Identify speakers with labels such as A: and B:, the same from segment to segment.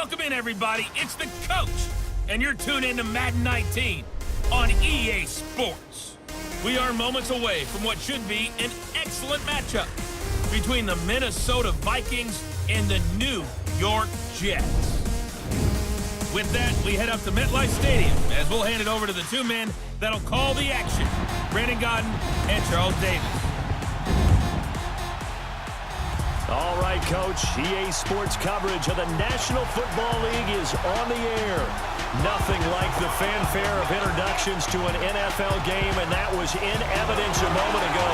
A: Welcome in, everybody. It's the coach, and you're tuned in to Madden 19 on EA Sports. We are moments away from what should be an excellent matchup between the Minnesota Vikings and the New York Jets. With that, we head up to MetLife Stadium as we'll hand it over to the two men that'll call the action, Brandon Gaudin and Charles Davis.
B: All right, Coach. EA Sports coverage of the National Football League is on the air. Nothing like the fanfare of introductions to an NFL game, and that was in evidence a moment ago.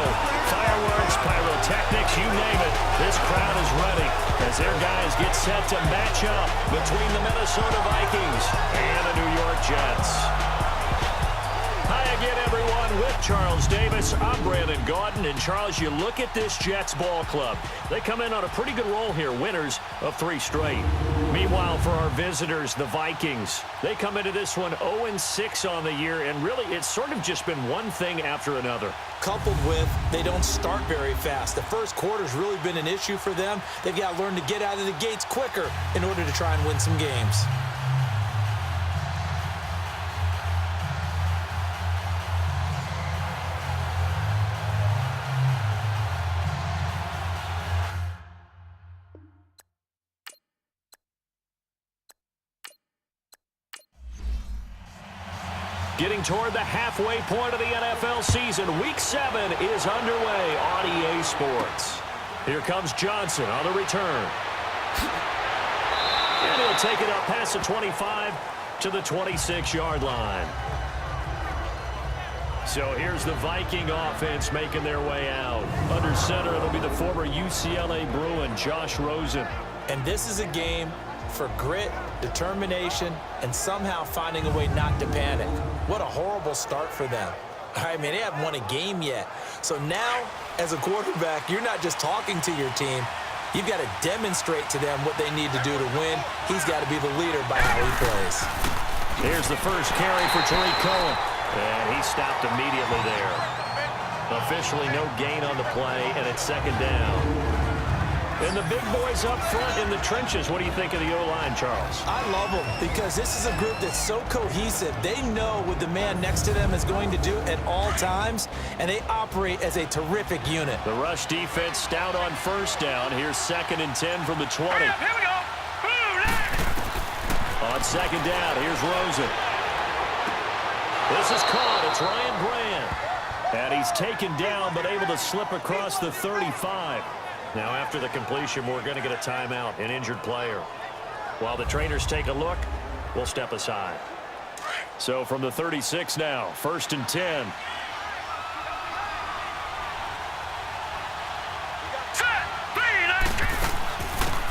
B: Fireworks, pyrotechnics, you name it. This crowd is ready as their guys get set to match up between the Minnesota Vikings and the New York Jets. Hi again, everyone. With Charles Davis, I'm Brandon Gaudin. And, Charles, you look at this Jets ball club. They come in on a pretty good roll here, winners of 3 straight. Meanwhile, for our visitors, the Vikings, they come into this one 0-6 on the year, and really it's sort of just been one thing after another.
C: Coupled with they don't start very fast. The first quarter's really been an issue for them. They've got to learn to get out of the gates quicker in order to try and win some games.
B: Getting toward the halfway point of the NFL season, Week 7 is underway on EA Sports. Here comes Johnson on the return. And he'll take it up past the 25 to the 26-yard line. So here's the Viking offense making their way out. Under center, it'll be the former UCLA Bruin, Josh Rosen.
C: And this is a game for grit, determination, and somehow finding a way not to panic. What a horrible start for them. I mean, they haven't won a game yet. So now, as a quarterback, you're not just talking to your team. You've got to demonstrate to them what they need to do to win. He's got to be the leader by how he plays.
B: Here's the first carry for Tariq Cohen. And he stopped immediately there. Officially no gain on the play, and it's second down. And the big boys up front in the trenches. What do you think of the O-line, Charles?
C: I love them because this is a group that's so cohesive. They know what the man next to them is going to do at all times, and they operate as a terrific unit.
B: The rush defense stout on first down. Here's 2nd and 10 from the 20.
A: Here we go.
B: On second down, here's Rosen. This is caught. It's Ryan Brand. And he's taken down but able to slip across the 35. Now, after the completion, we're going to get a timeout, an injured player. While the trainers take a look, we'll step aside. So from the 36 now, 1st and 10.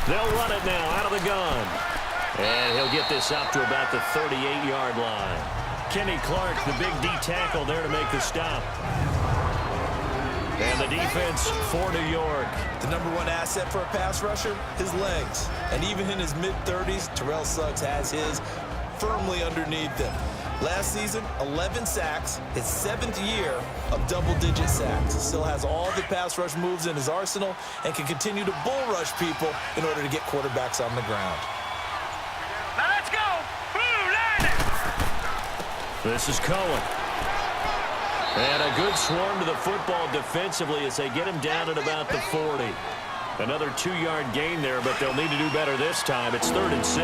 B: They'll run it now out of the gun. And he'll get this up to about the 38-yard line. Kenny Clark, the big D tackle there to make the stop. And the defense for New York.
C: The #1 asset for a pass rusher, his legs. And even in his mid-30s, Terrell Suggs has his firmly underneath him. Last season, 11 sacks, his 7th year of double-digit sacks. Still has all the pass rush moves in his arsenal and can continue to bull rush people in order to get quarterbacks on the ground.
A: Now let's go.
B: This is Cohen. And a good swarm to the football defensively as they get him down at about the 40. Another 2-yard gain there, but they'll need to do better this time. It's 3rd and 6.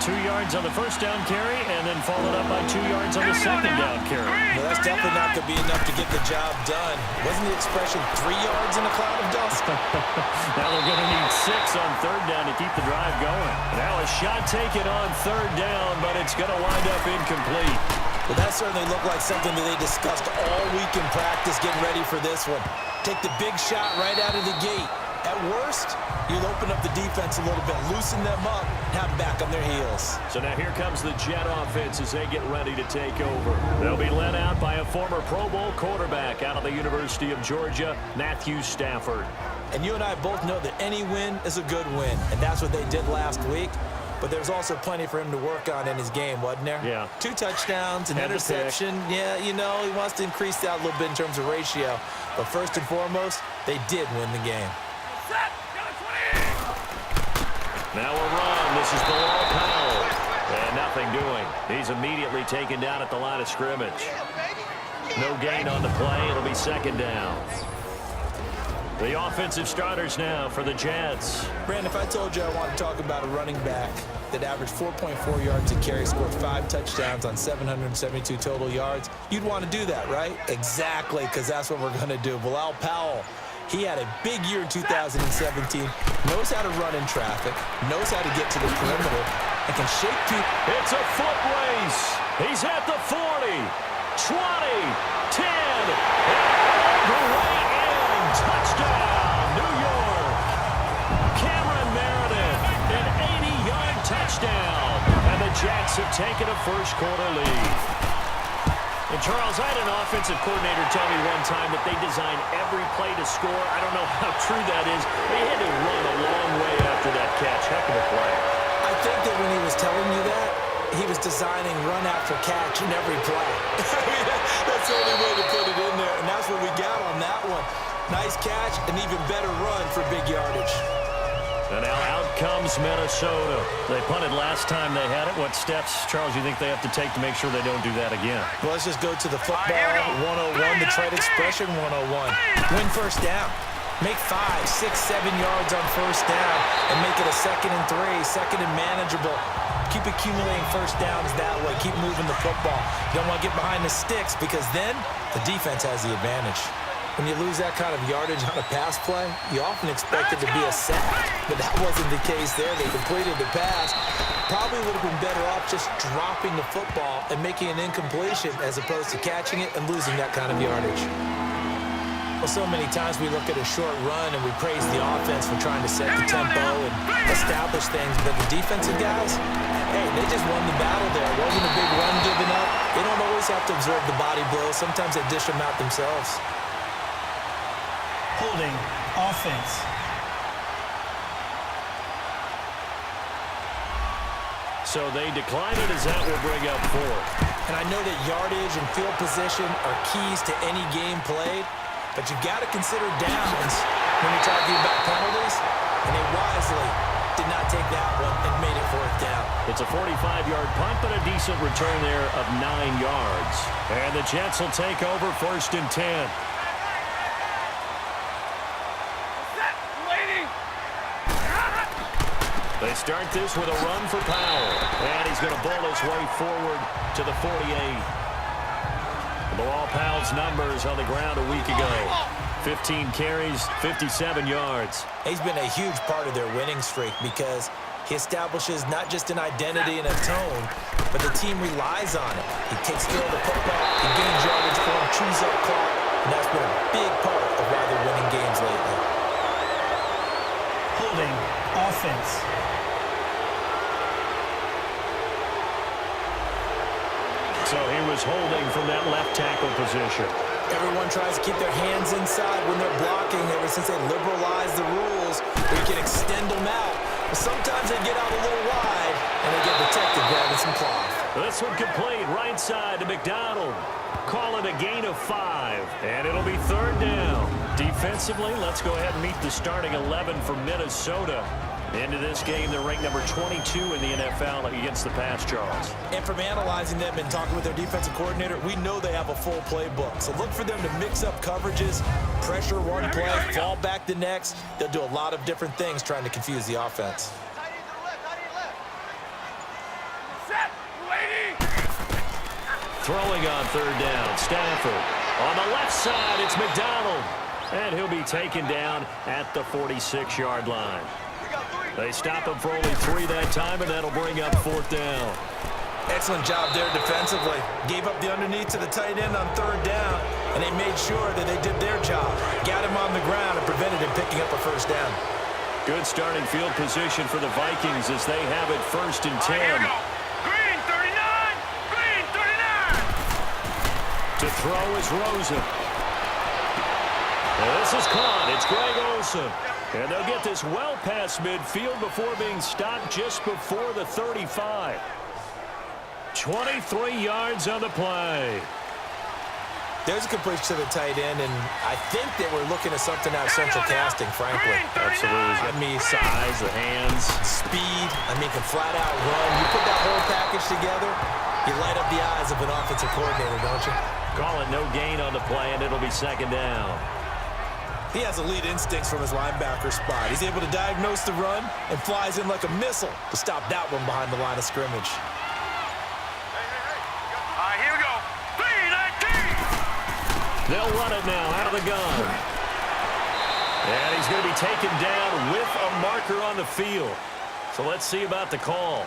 B: 2 yards on the first down carry, and then followed up by 2 yards on the second down carry.
C: Well, that's definitely not going to be enough to get the job done. Wasn't the expression 3 yards in a cloud of dust?
B: Now they're going to need 6 on 3rd down to keep the drive going. Now a shot taken on 3rd down, but it's going to wind up incomplete.
C: Well, that certainly looked like something that they discussed all week in practice getting ready for this one. Take the big shot right out of the gate. At worst, you'll open up the defense a little bit, loosen them up, have them back on their heels.
B: So now here comes the Jet offense as they get ready to take over. They'll be led out by a former Pro Bowl quarterback out of the University of Georgia, Matthew Stafford.
C: And you and I both know that any win is a good win, and that's what they did last week. But there's also plenty for him to work on in his game, wasn't there?
B: Yeah.
C: 2 touchdowns, an interception. Yeah, you know, he wants to increase that a little bit in terms of ratio. But first and foremost, they did win the game.
B: Now a run. This is Bilal Powell. And nothing doing. He's immediately taken down at the line of scrimmage. No gain on the play. It'll be second down. The offensive starters now for the Jets.
C: Brandon, if I told you I want to talk about a running back that averaged 4.4 yards a carry, scored 5 touchdowns on 772 total yards, you'd want to do that, right? Exactly, because that's what we're going to do. Bilal Powell, he had a big year in 2017, knows how to run in traffic, knows how to get to the perimeter, and can shake people.
B: It's a foot race. He's at the 40, 20, 10, and the way in. Touchdown, New York. Cameron Meredith, an 80-yard touchdown. And the Jets have taken a first-quarter lead. And, Charles, I had an offensive coordinator tell me one time that they design every play to score. I don't know how true that is. They had to run a long way after that catch. Heck of a play.
C: I think that when he was telling you that, he was designing run after catch in every play. I mean, that's the only way to put it in there, and that's what we got on that one. Nice catch, an even better run for big yardage.
B: And now out comes Minnesota. They punted last time they had it. What steps, Charles, you think they have to take to make sure they don't do that again?
C: Well, let's just go to the football 101, the trade expression 101. Win first down. Make 5, 6, 7 yards on first down and make it a 2nd and 3, 2nd and manageable. Keep accumulating first downs that way. Keep moving the football. You don't want to get behind the sticks because then the defense has the advantage. When you lose that kind of yardage on a pass play, you often expect it to be a sack, but that wasn't the case there. They completed the pass. Probably would have been better off just dropping the football and making an incompletion as opposed to catching it and losing that kind of yardage. Well, so many times we look at a short run and we praise the offense for trying to set the tempo and establish things, but the defensive guys, hey, they just won the battle there. It wasn't a big run given up. They don't always have to absorb the body blows. Sometimes they dish them out themselves.
D: Holding offense.
B: So they decline it as that will bring up 4th.
C: And I know that yardage and field position are keys to any game played, but you've got to consider downs when you're talking about penalties, and they wisely did not take that one and made it 4th down.
B: It's a 45-yard punt, but a decent return there of 9 yards. And the Jets will take over 1st and 10. They start this with a run for Powell. And he's going to bowl his way forward to the 48. Bilal Powell's numbers on the ground a week ago. 15 carries, 57 yards.
C: He's been a huge part of their winning streak because he establishes not just an identity and a tone, but the team relies on it. He takes care of the football, he gains yardage for him, chews up clock, and that's been a big part of why they're winning games lately.
D: Holding offense.
B: So he was holding from that left tackle position.
C: Everyone tries to keep their hands inside when they're blocking ever since they liberalized the rules where you can extend them out. But sometimes they get out a little wide and they get protected grabbing some cloth.
B: This one complete right side to McDonald. Call it a gain of 5, and it'll be 3rd down. Defensively, let's go ahead and meet the starting 11 for Minnesota. Into this game, they're ranked number 22 in the NFL against the pass, Charles.
C: And from analyzing them and talking with their defensive coordinator, we know they have a full playbook. So look for them to mix up coverages, pressure one play, fall back the next. They'll do a lot of different things trying to confuse the offense.
B: Throwing on 3rd down, Stafford. On the left side, it's McDonald. And he'll be taken down at the 46-yard line. They stop him for only 3 that time, and that'll bring up 4th down.
C: Excellent job there defensively. Gave up the underneath to the tight end on 3rd down, and they made sure that they did their job. Got him on the ground and prevented him picking up a 1st down. Good starting field position for the Vikings as they have it 1st and 10.
A: Here we go. Green 39! Green 39!
B: To throw is Rosen. And this is caught. It's Greg Olsen. And they'll get this well past midfield before being stopped just before the 35. 23 yards on the play.
C: There's a completion to the tight end, and I think that we're looking at something out of central casting, frankly.
B: Absolutely. I mean, size, the hands.
C: Speed. I mean, can flat out run. You put that whole package together, you light up the eyes of an offensive coordinator, don't you?
B: Call it no gain on the play, and it'll be second down.
C: He has elite instincts from his linebacker spot. He's able to diagnose the run and flies in like a missile to stop that one behind the line of scrimmage.
E: All right, here we go. 3-19.
B: They'll run it now out of the gun. And he's going to be taken down with a marker on the field. So let's see about the call.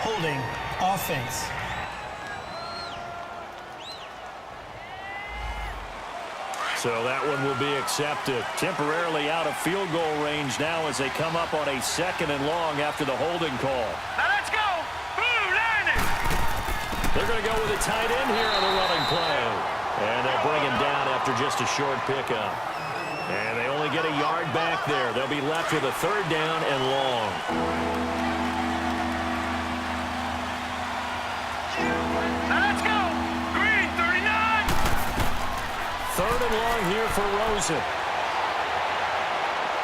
D: Holding offense.
B: So that one will be accepted. Temporarily out of field goal range now as they come up on a 2nd and long after the holding call.
E: Now let's go. Blue Lightning.
B: They're going to go with a tight end here on the running play. And they'll bring him down after just a short pickup. And they only get a yard back there. They'll be left with a 3rd down and long.
E: Now let's go. Green 39.
B: 3rd and long here for Rosen.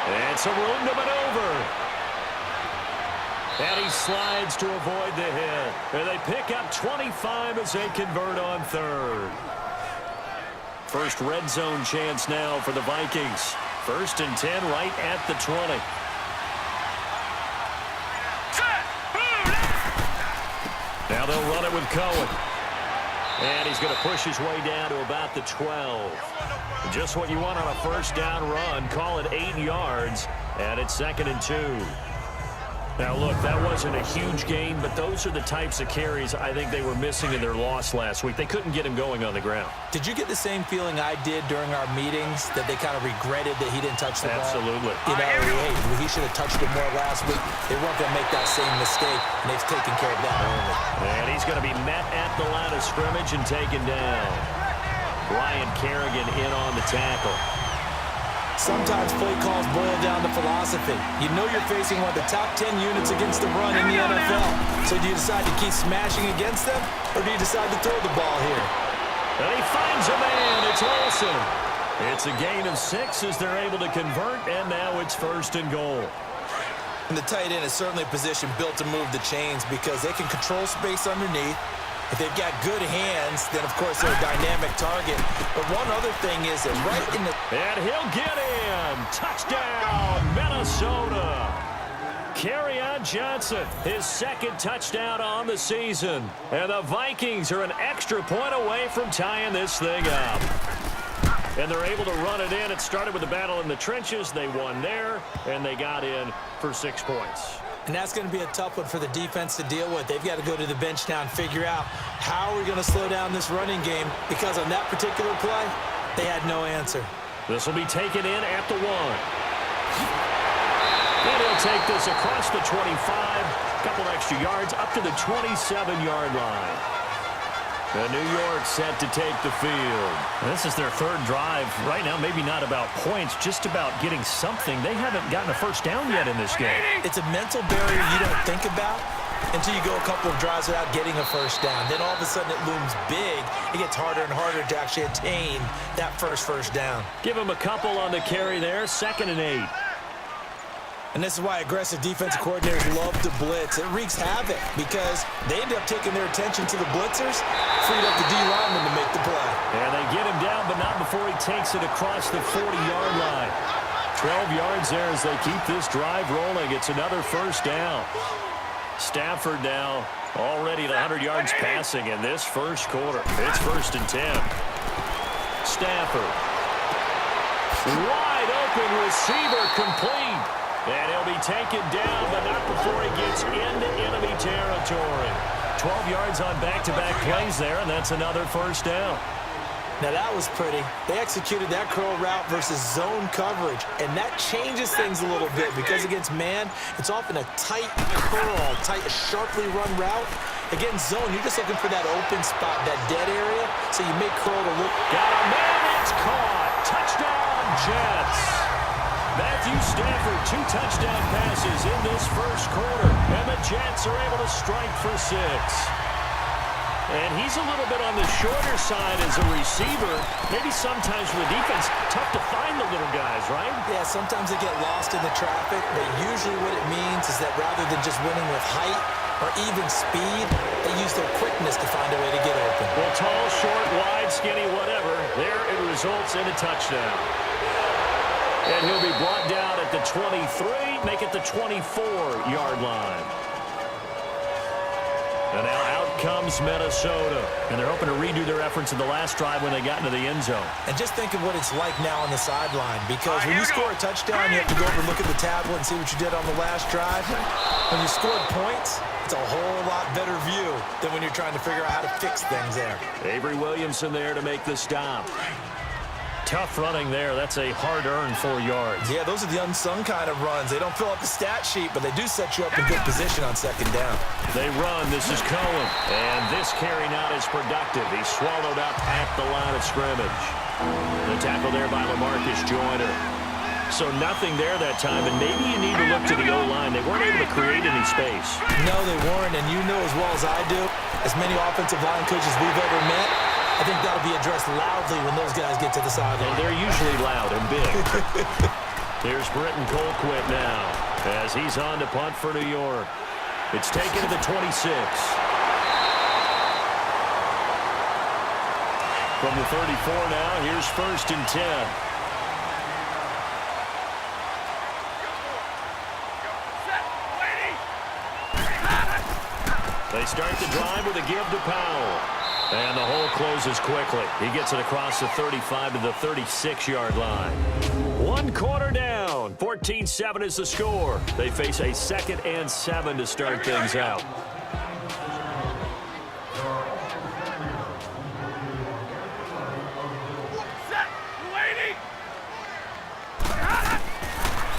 B: And some room to maneuver. And he slides to avoid the hit. And they pick up 25 as they convert on 3rd. First red zone chance now for the Vikings. 1st and 10 right at the 20.
E: Set. Blue.
B: Now they'll run it with Cohen. And he's going to push his way down to about the 12. Just what you want on a 1st down run. Call it 8 yards. And it's 2nd and 2. Now, look, that wasn't a huge gain, but those are the types of carries I think they were missing in their loss last week. They couldn't get him going on the ground.
C: Did you get the same feeling I did during our meetings, that they kind of regretted that he didn't touch the ball?
B: Absolutely.
C: You know, hey, he should have touched it more last week. They weren't going to make that same mistake, and they've taken care of that early.
B: And he's going to be met at the line of scrimmage and taken down. Ryan Kerrigan in on the tackle.
C: Sometimes play calls boil down to philosophy. You know you're facing one of the top 10 units against the run in the NFL. So do you decide to keep smashing against them, or do you decide to throw the ball here?
B: And he finds a man. It's Olsen. It's a gain of 6 as they're able to convert, and now it's 1st and goal.
C: And the tight end is certainly a position built to move the chains because they can control space underneath. If they've got good hands, then, of course, they're a dynamic target. But one other thing is that right in the...
B: And he'll get in. Touchdown, Minnesota. Kerryon Johnson, his 2nd touchdown on the season. And the Vikings are an extra point away from tying this thing up. And they're able to run it in. It started with a battle in the trenches. They won there, and they got in for 6 points.
C: And that's going to be a tough one for the defense to deal with. They've got to go to the bench now and figure out how are we going to slow down this running game, because on that particular play, they had no answer.
B: This will be taken in at the 1. And he'll take this across the 25, a couple extra yards, up to the 27-yard line. And New York set to take the field. This is their 3rd drive. Right now, maybe not about points, just about getting something. They haven't gotten a 1st down yet in this game.
C: It's a mental barrier you don't think about until you go a couple of drives without getting a 1st down. Then all of a sudden it looms big. It gets harder and harder to actually attain that first down.
B: Give him a couple on the carry there, 2nd and 8.
C: And this is why aggressive defensive coordinators love to blitz. It wreaks havoc because they end up taking their attention to the blitzers, freed up the D lineman to make the play.
B: And they get him down, but not before he takes it across the 40-yard line. 12 yards there as they keep this drive rolling. It's another 1st down. Stafford now already at 100 yards passing in this 1st quarter. It's 1st and 10. Stafford. Wide open receiver complete. And he'll be taken down, but not before he gets into enemy territory. 12 yards on back-to-back plays there, and that's another 1st down.
C: Now that was pretty. They executed that curl route versus zone coverage, and that changes things a little bit because against man, it's often a tight curl, sharply run route. Against zone, you're just looking for that open spot, that dead area, so you make curl to look.
B: Got a man, it's caught. Touchdown, Jets. Matthew Stafford, 2 touchdown passes in this 1st quarter, and the Jets are able to strike for 6. And he's a little bit on the shorter side as a receiver. Maybe sometimes for the defense, tough to find the little guys, right?
C: Yeah, sometimes they get lost in the traffic, but usually what it means is that rather than just winning with height or even speed, they use their quickness to find a way to get open.
B: Well, tall, short, wide, skinny, whatever, there it results in a touchdown. And he'll be brought down at the 23, make it the 24-yard line. And now out comes Minnesota. And they're hoping to redo their efforts in the last drive when they got into the end zone.
C: And just think of what it's like now on the sideline. Because when you score a touchdown, you have to go over and look at the tablet and see what you did on the last drive. When you scored points, it's a whole lot better view than when you're trying to figure out how to fix things there.
B: Avery Williamson there to make the stop. Tough running there. That's a hard-earned 4 yards.
C: Yeah, those are the unsung kind of runs. They don't fill up the stat sheet, but they do set you up in good position on second down.
B: They run. This is Cohen. And this carry not as productive. He's swallowed up at the line of scrimmage. The tackle there by LaMarcus Joyner. So nothing there that time, and maybe you need to look to the O-line. They weren't able to create any space.
C: No, they weren't, and you know as well as I do, as many offensive line coaches we've ever met, I think that'll be addressed loudly when those guys get to the sideline.
B: And they're usually loud and big. Here's Britton Colquitt now as he's on to punt for New York. It's taken to the 26. From the 34 now, here's 1st and 10. They start the drive with a give to Powell. And the hole closes quickly. He gets it across the 35 to the 36-yard line. 1 quarter down. 14-7 is the score. They face a 2nd and 7 to start things out.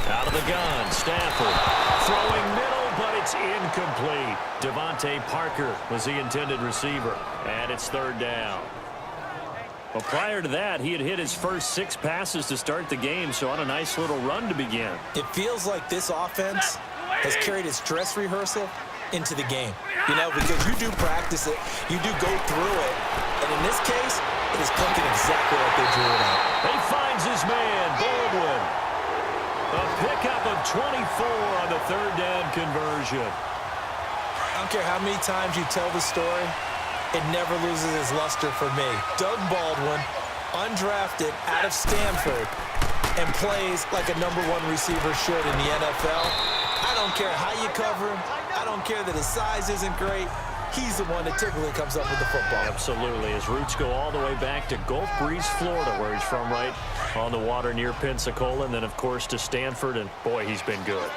B: Out of the gun, Stafford throwing middle, but it's incomplete. Devontae Parker was the intended receiver, and it's 3rd down. Well, prior to that, he had hit his first 6 passes to start the game, so on a nice little run to begin.
C: It feels like this offense has carried its dress rehearsal into the game. You know, because you do practice it, you do go through it, and in this case, it is clicking exactly like they drew it out.
B: He finds his man, Baldwin. A pickup of 24 on the 3rd down conversion.
C: I don't care how many times you tell the story, it never loses its luster for me. Doug Baldwin, undrafted out of Stanford, and plays like a #1 receiver should in the NFL. I don't care how you cover him. I don't care that his size isn't great. He's the one that typically comes up with the football.
B: Absolutely. His roots go all the way back to Gulf Breeze, Florida, where he's from, right on the water near Pensacola, and then, of course, to Stanford, and, boy, he's been good.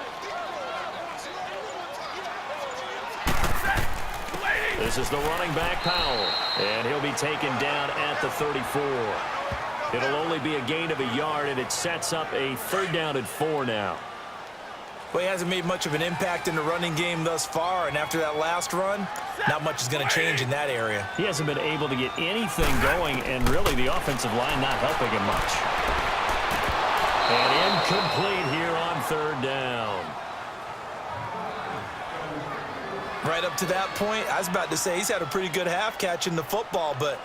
B: This is the running back, Powell, and he'll be taken down at the 34. It'll only be a gain of a yard, and it sets up a 3rd down and 4 now.
C: Well, he hasn't made much of an impact in the running game thus far, and after that last run, not much is going to change in that area.
B: He hasn't been able to get anything going, and really the offensive line not helping him much. And incomplete here on 3rd down.
C: Right up to that point, I was about to say he's had a pretty good half catching the football, but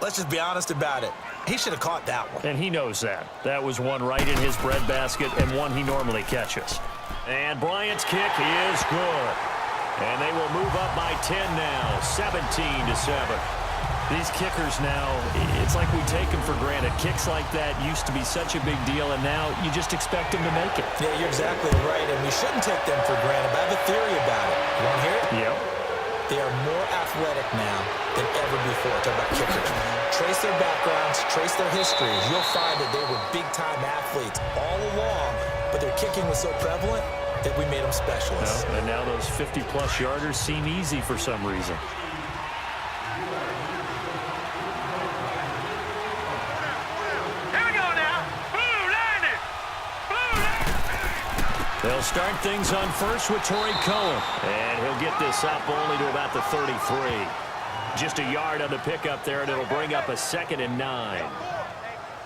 C: let's just be honest about it. He should have caught that one.
B: And he knows that. That was one right in his breadbasket and one he normally catches. And Bryant's kick is good. And they will move up by 10 now, 17-7. These kickers now, it's like we take them for granted. Kicks like that used to be such a big deal, and now you just expect them to make it.
C: Yeah, you're exactly right, and we shouldn't take them for granted. But I have a theory about it. You want to hear it?
B: Yep.
C: They are more athletic now than ever before. Talk about kickers. Trace their backgrounds, trace their histories. You'll find that they were big-time athletes all along, but their kicking was so prevalent that we made them specialists.
B: No, and now those 50-plus yarders seem easy for some reason. They'll start things on first with Torrey Cohen. And he'll get this up only to about the 33. Just a yard on the pickup there, and it'll bring up a 2nd and 9.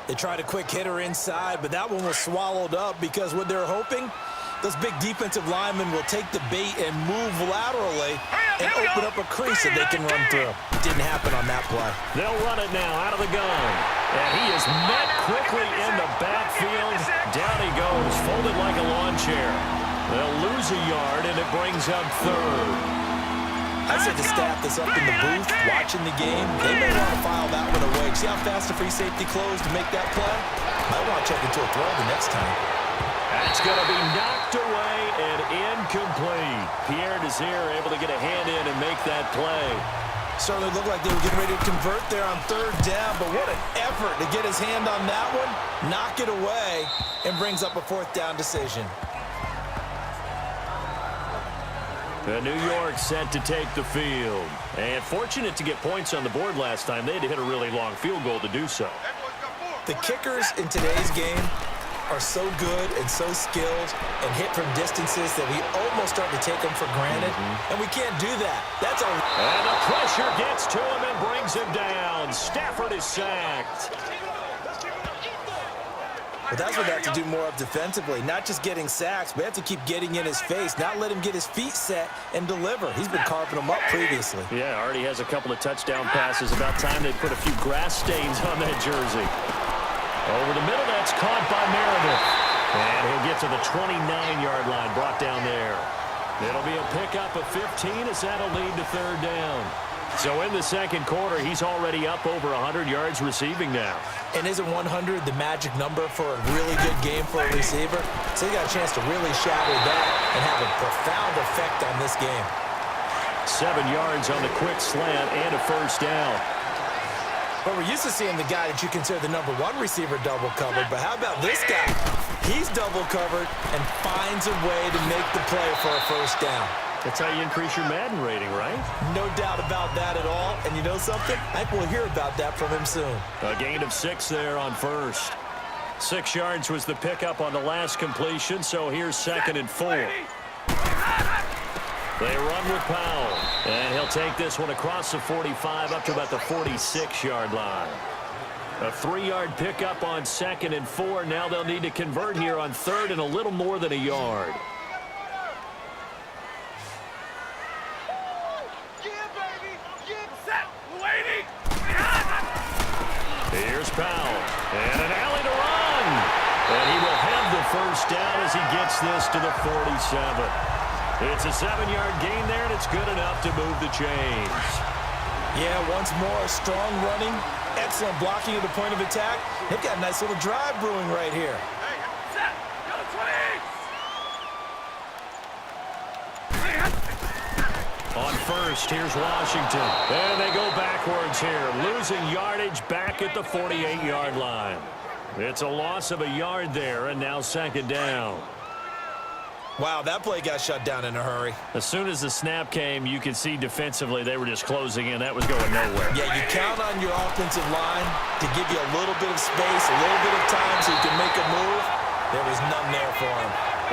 C: They tried a quick hitter inside, but that one was swallowed up because what they're hoping Those big defensive linemen will take the bait and move laterally and open up a crease that they can run through. Didn't happen on that play.
B: They'll run it now out of the gun. And he is met quickly in the backfield. Down he goes, folded like a lawn chair. They'll lose a yard, and it brings up third.
C: I'd say the staff that's up in the booth watching the game, they may want to file that one away. See how fast the free safety closed to make that play? Might want to check into a throw the next time.
B: That's going to be knocked away and incomplete. Pierre Desir able to get a hand in and make that play.
C: Certainly looked like they were getting ready to convert there on third down, but what an effort to get his hand on that one, knock it away, and brings up a fourth down decision.
B: New York set to take the field. And fortunate to get points on the board last time. They had to hit a really long field goal to do so.
C: The kickers in today's game are so good and so skilled and hit from distances that we almost start to take them for granted, and we can't do that. That's a...
B: And the pressure gets to him and brings him down. Stafford is sacked.
C: But that's what they have to do more of defensively, not just getting sacks, but have to keep getting in his face, not let him get his feet set and deliver. He's been carving them up previously.
B: Yeah, already has a couple of touchdown passes. About time they put a few grass stains on that jersey. Over the middle, that's caught by Meredith. And he'll get to the 29-yard line, brought down there. It'll be a pickup of 15 as that'll lead to third down. So in the second quarter, he's already up over 100 yards receiving now.
C: And isn't 100 the magic number for a really good game for a receiver? So he got a chance to really shatter that and have a profound effect on this game.
B: 7 yards on the quick slant and a first down.
C: But we're used to seeing the guy that you consider the number one receiver double covered. But how about this guy? He's double covered and finds a way to make the play for a first down.
B: That's how you increase your Madden rating, right?
C: No doubt about that at all. And you know something? I think we'll hear about that from him soon.
B: A gain of 6 there on first. 6 yards was the pickup on the last completion, so here's 2nd and 4. They run with Powell, and he'll take this one across the 45 up to about the 46-yard line. A 3-yard pickup on 2nd and 4. Now they'll need to convert here on 3rd and a little more than a yard. Here's Powell, and an alley to run. And he will have the first down as he gets this to the 47. It's a 7-yard gain there, and it's good enough to move the chains.
C: Yeah, once more, strong running, excellent blocking at the point of attack. They've got a nice little drive brewing right here.
B: On first, here's Washington. And they go backwards here, losing yardage back at the 48-yard line. It's a loss of a yard there, and now 2nd down.
C: Wow, that play got shut down in a hurry.
B: As soon as the snap came, you could see defensively they were just closing in. That was going nowhere.
C: Yeah, you count on your offensive line to give you a little bit of space, a little bit of time so you can make a move. There was none there for him.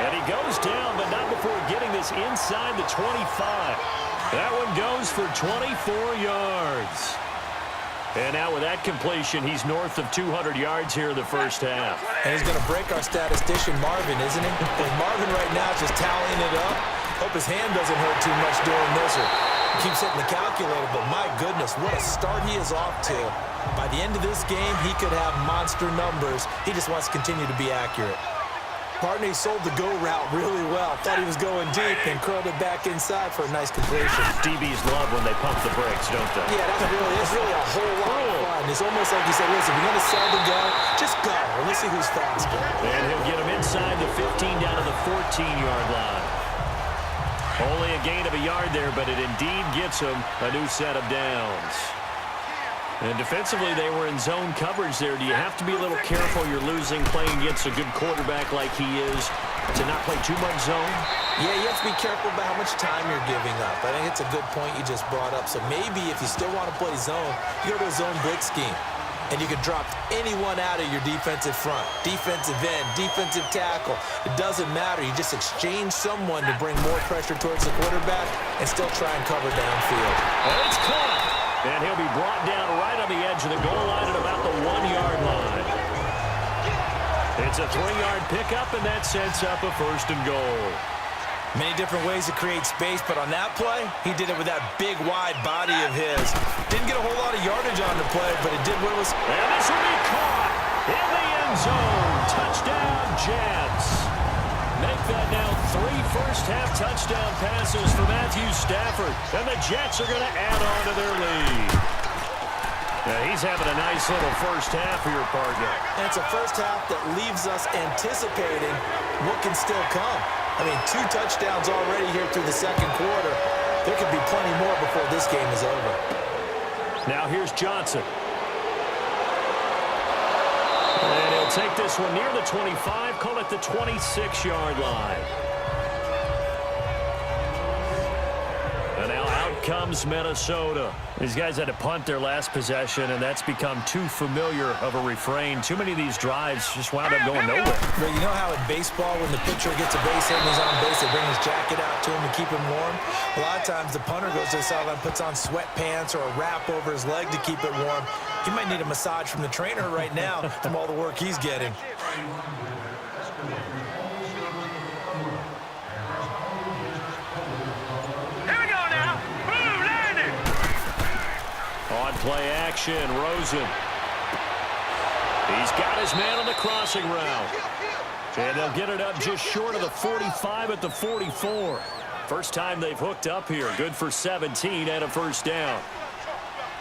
B: And he goes down, but not before getting this inside the 25. That one goes for 24 yards. And now with that completion, he's north of 200 yards here in the first half.
C: And he's going to break our statistician, Marvin, isn't he? Because Marvin right now is just tallying it up. Hope his hand doesn't hurt too much doing this or keeps hitting the calculator. But my goodness, what a start he is off to. By the end of this game, he could have monster numbers. He just wants to continue to be accurate. Partner, he sold the go route really well. Thought he was going deep and curled it back inside for a nice completion.
B: DBs love when they pump the brakes, don't they?
C: Yeah, it's really a whole lot of fun. It's almost like he said, listen, we're going to sell the go. Just go. And let's see who's faster.
B: And he'll get him inside the 15 down to the 14-yard line. Only a gain of a yard there, but it indeed gets him a new set of downs. And defensively, they were in zone coverage there. Do you have to be a little careful you're losing playing against a good quarterback like he is to not play too much zone?
C: Yeah, you have to be careful about how much time you're giving up. I think it's a good point you just brought up. So maybe if you still want to play zone, you go to a zone blitz scheme. And you can drop anyone out of your defensive front, defensive end, defensive tackle. It doesn't matter. You just exchange someone to bring more pressure towards the quarterback and still try and cover downfield.
B: And it's caught. And he'll be brought down right on the edge of the goal line at about the 1-yard line. It's a 3-yard pickup, and that sets up a 1st and goal.
C: Many different ways to create space, but on that play, he did it with that big, wide body of his. Didn't get a whole lot of yardage on the play, but it did what it was.
B: And this will be caught in the end zone. Touchdown, Jets. Make that now 3 first-half touchdown passes for Matthew Stafford. And the Jets are going to add on to their lead. Now, he's having a nice little first half here, partner.
C: And it's a first half that leaves us anticipating what can still come. I mean, 2 touchdowns already here through the second quarter. There could be plenty more before this game is over.
B: Now here's Johnson. And he'll take this one near the 25, call it the 26-yard line. And now out comes Minnesota. These guys had to punt their last possession, and that's become too familiar of a refrain. Too many of these drives just wound up going nowhere.
C: But you know how in baseball, when the pitcher gets a base hit and he's on base, they bring his jacket out to him to keep him warm? A lot of times the punter goes to the sideline, puts on sweatpants or a wrap over his leg to keep it warm. He might need a massage from the trainer right now from all the work he's getting.
B: On play action, Rosen. He's got his man on the crossing route. And they'll get it up just short of the 45 at the 44. First time they've hooked up here. Good for 17 and a first down.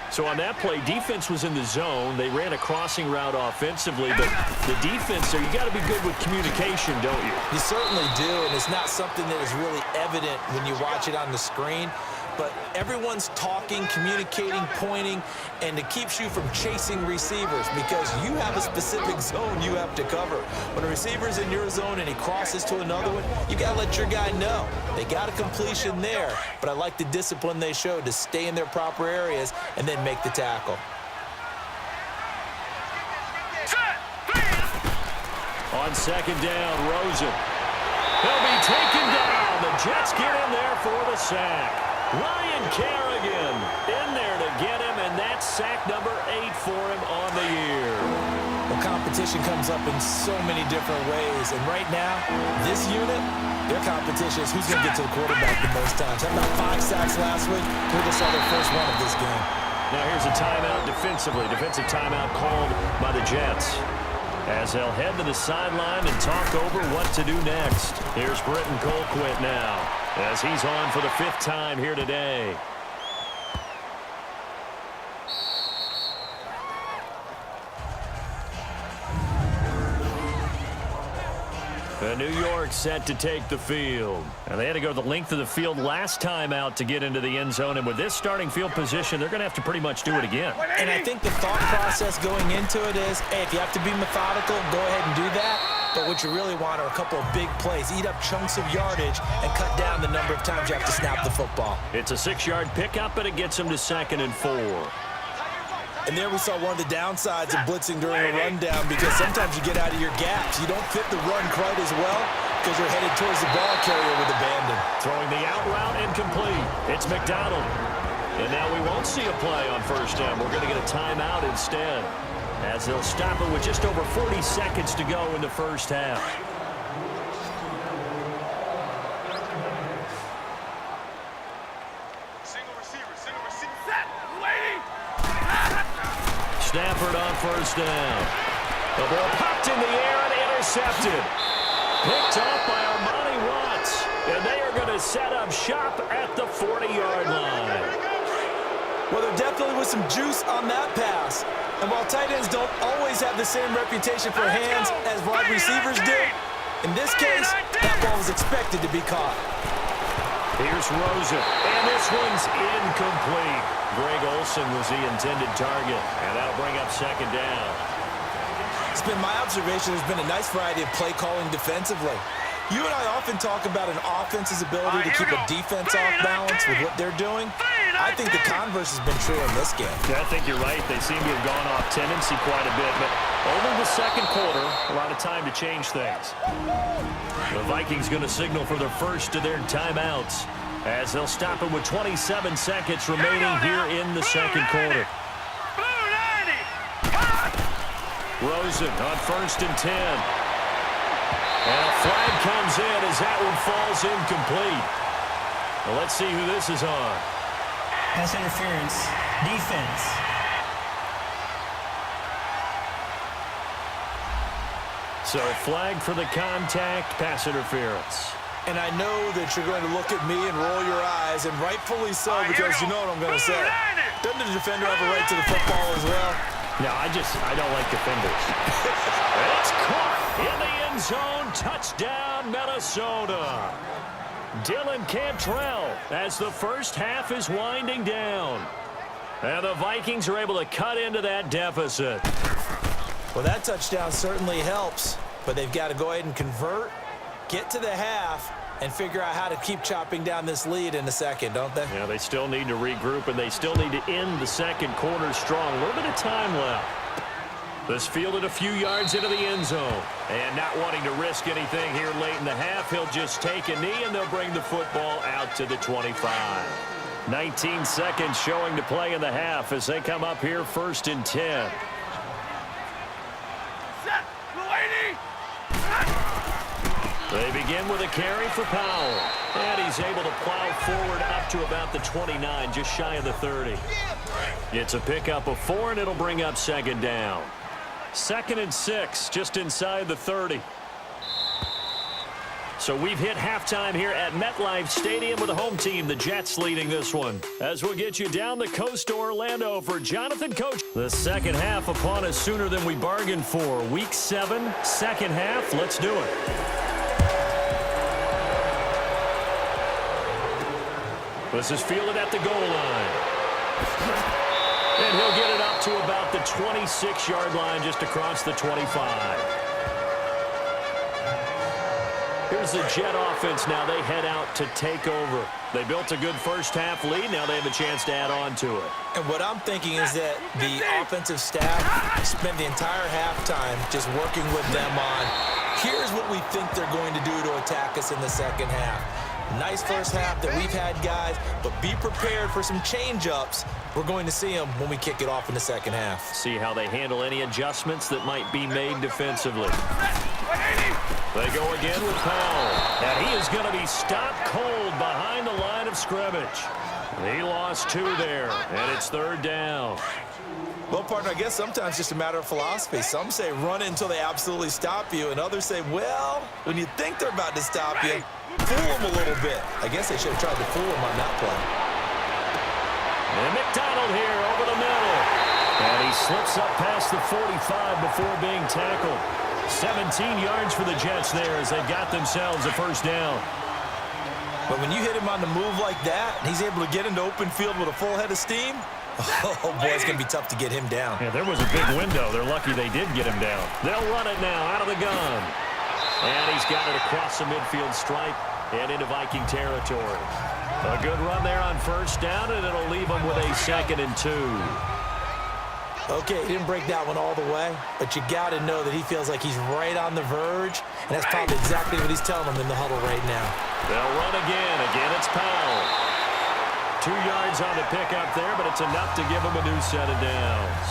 B: So on that play, defense was in the zone. They ran a crossing route offensively, but the defense there, you got to be good with communication, don't you?
C: You certainly do, and it's not something that is really evident when you watch it on the screen. But everyone's talking, communicating, pointing, and it keeps you from chasing receivers because you have a specific zone you have to cover. When a receiver's in your zone and he crosses to another one, you got to let your guy know. They got a completion there, but I like the discipline they showed to stay in their proper areas and then make the tackle.
B: On second down, Rosen. He'll be taken down. The Jets get in there for the sack. Ryan Kerrigan in there to get him, and that's sack number 8 for him on the year.
C: Well, competition comes up in so many different ways, and right now, this unit, their competition is who's going to get to the quarterback the most times. Had about 5 sacks last week. We just saw their first one of this game.
B: Now here's a timeout defensively. Defensive timeout called by the Jets, as they'll head to the sideline and talk over what to do next. Here's Britton Colquitt now, as he's on for the 5th time here today. And New York set to take the field. And they had to go the length of the field last time out to get into the end zone. And with this starting field position, they're going to have to pretty much do it again.
C: And I think the thought process going into it is, hey, if you have to be methodical, go ahead and do that. But what you really want are a couple of big plays. Eat up chunks of yardage and cut down the number of times you have to snap the football.
B: It's a 6-yard pickup, but it gets them to 2nd and 4.
C: And there we saw one of the downsides of blitzing during a rundown because sometimes you get out of your gaps. You don't fit the run quite as well because you're headed towards the ball carrier with abandon.
B: Throwing the out route incomplete. It's McDonald. And now we won't see a play on first down. We're going to get a timeout instead, as they'll stop it with just over 40 seconds to go in the first half. Stafford on first down. The ball popped in the air and intercepted. Picked off by Armani Watts. And they are going to set up shop at the 40-yard line.
C: Well, there definitely was some juice on that pass. And while tight ends don't always have the same reputation for hands as wide receivers do, in this case, that ball was expected to be caught.
B: Here's Rosen, and this one's incomplete. Greg Olsen was the intended target, and that'll bring up second down.
C: It's been my observation there's been a nice variety of play calling defensively. You and I often talk about an offense's ability to keep a defense off balance with what they're doing. I think the converse has been true in this game.
B: Yeah, I think you're right. They seem to have gone off tendency quite a bit, but over the second quarter, a lot of time to change things. The Vikings going to signal for their first of their timeouts, as they'll stop it with 27 seconds remaining here in the second quarter. Rosen on 1st and 10. And a flag comes in as that one falls incomplete. Well, let's see who this is on.
D: Pass interference. Defense.
B: So flag for the contact, pass interference.
C: And I know that you're going to look at me and roll your eyes, and rightfully so, because you know what I'm going to say. Doesn't the defender have a right to the football as well?
B: No, I don't like defenders. It's caught in the end zone. Touchdown, Minnesota. Dylan Cantrell as the first half is winding down. And the Vikings are able to cut into that deficit.
C: Well, that touchdown certainly helps, but they've got to go ahead and convert, get to the half, and figure out how to keep chopping down this lead in the second, don't they?
B: Yeah, they still need to regroup, and they still need to end the second quarter strong. A little bit of time left. This fielded a few yards into the end zone. And not wanting to risk anything here late in the half, he'll just take a knee, and they'll bring the football out to the 25. 19 seconds showing to play in the half as they come up here 1st and 10. They begin with a carry for Powell. And he's able to plow forward up to about the 29, just shy of the 30. It's a pickup of 4, and it'll bring up 2nd down. 2nd and 6, just inside the 30. So we've hit halftime here at MetLife Stadium with the home team, the Jets, leading this one. As we'll get you down the coast to Orlando for Jonathan Coach. The second half upon us sooner than we bargained for. Week 7, second half. Let's do it. This is fielded at the goal line. And he'll get it up to about the 26-yard line, just across the 25. Here's the Jet offense now. They head out to take over. They built a good first half lead. Now they have a chance to add on to it.
C: And what I'm thinking is that the offensive staff spent the entire halftime just working with them on, here's what we think they're going to do to attack us in the second half. Nice first half that we've had, guys, but be prepared for some change-ups. We're going to see them when we kick it off in the second half.
B: See how they handle any adjustments that might be made defensively. They go again with Powell. And he is going to be stopped cold behind the line of scrimmage. He lost 2 there, and it's 3rd down.
C: Well, partner, I guess sometimes just a matter of philosophy. Some say run it until they absolutely stop you, and others say, well, when you think they're about to stop you, fool them a little bit. I guess they should have tried to fool them on that play.
B: And McDonald here over the middle. And he slips up past the 45 before being tackled. 17 yards for the Jets there as they got themselves a first down.
C: But when you hit him on the move like that, and he's able to get into open field with a full head of steam, oh, boy, it's going to be tough to get him down.
B: Yeah, there was a big window. They're lucky they did get him down. They'll run it now out of the gun. And he's got it across the midfield stripe and into Viking territory. A good run there on first down, and it'll leave him with a 2nd and 2.
C: Okay, he didn't break that one all the way, but you got to know that he feels like he's right on the verge, and that's probably exactly what he's telling them in the huddle right now.
B: They'll run again. Again, it's Powell. 2 yards on the pickup there, but it's enough to give him a new set of downs.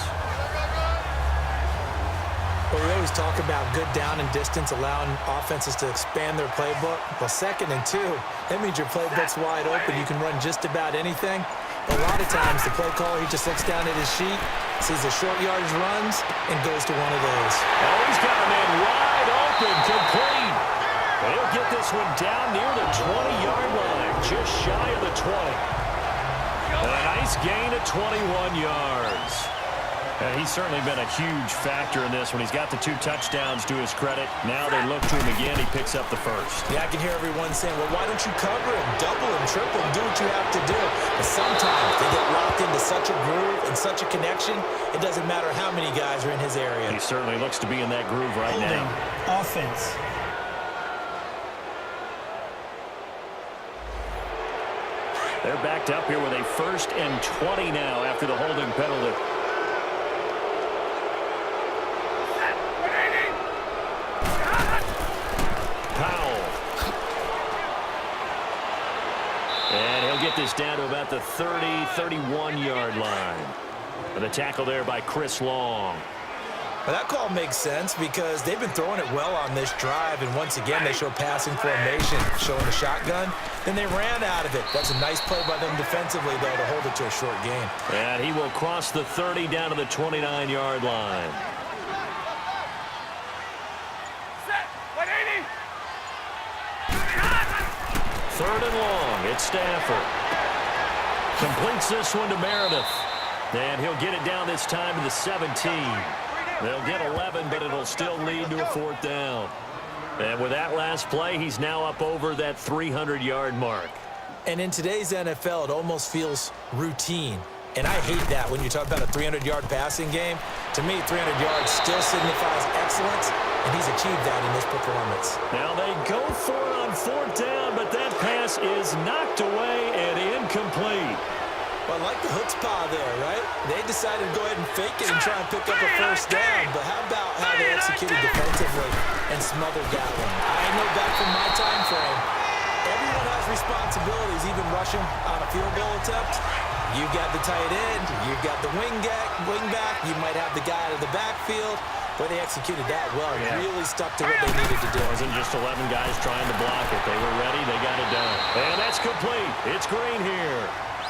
C: Well, we always talk about good down and distance, allowing offenses to expand their playbook. Well, 2nd and 2, that means your playbook's wide open. You can run just about anything. A lot of times, the play caller, he just looks down at his sheet, sees the short yardage runs, and goes to one of those.
B: Oh, he's got a man wide open, complete. And he'll get this one down near the 20-yard line, just shy of the 20. And a nice gain of 21 yards. And he's certainly been a huge factor in this when he's got the 2 touchdowns to his credit. Now they look to him again. He picks up the first.
C: Yeah, I can hear everyone saying, well, why don't you cover him, double him, triple him, do what you have to do. But sometimes they get locked into such a groove and such a connection, it doesn't matter how many guys are in his area.
B: He certainly looks to be in that groove right now.
D: Offense.
B: They're backed up here with a 1st and 20 now after the holding penalty. Get this down to about the 30-31 yard line. And the tackle there by Chris Long.
C: Well, that call makes sense because they've been throwing it well on this drive, and once again, they show passing formation, showing the shotgun. Then they ran out of it. That's a nice play by them defensively, though, to hold it to a short game.
B: And he will cross the 30 down to the 29-yard line.
E: Set. 180.
B: Third and long. It's Stafford. Completes this one to Meredith. And he'll get it down this time to the 17. They'll get 11, but it'll still lead to a fourth down. And with that last play, he's now up over that 300-yard mark.
C: And in today's NFL, it almost feels routine. And I hate that when you talk about a 300-yard passing game. To me, 300 yards still signifies excellence, and he's achieved that in this performance.
B: Now they go for it on fourth down, but that pass is knocked away and incomplete.
C: Well, I like the chutzpah there, right? They decided to go ahead and fake it and try and pick up a first down. But how about how they executed defensively and smothered that one? I know back from my time frame, everyone has responsibilities, even rushing on a field goal attempt. You've got the tight end, you've got the wing back, you might have the guy out of the backfield. But they executed that well, really stuck to what they needed to do.
B: It wasn't just 11 guys trying to block it. They were ready, they got it done. And that's complete. It's Green here.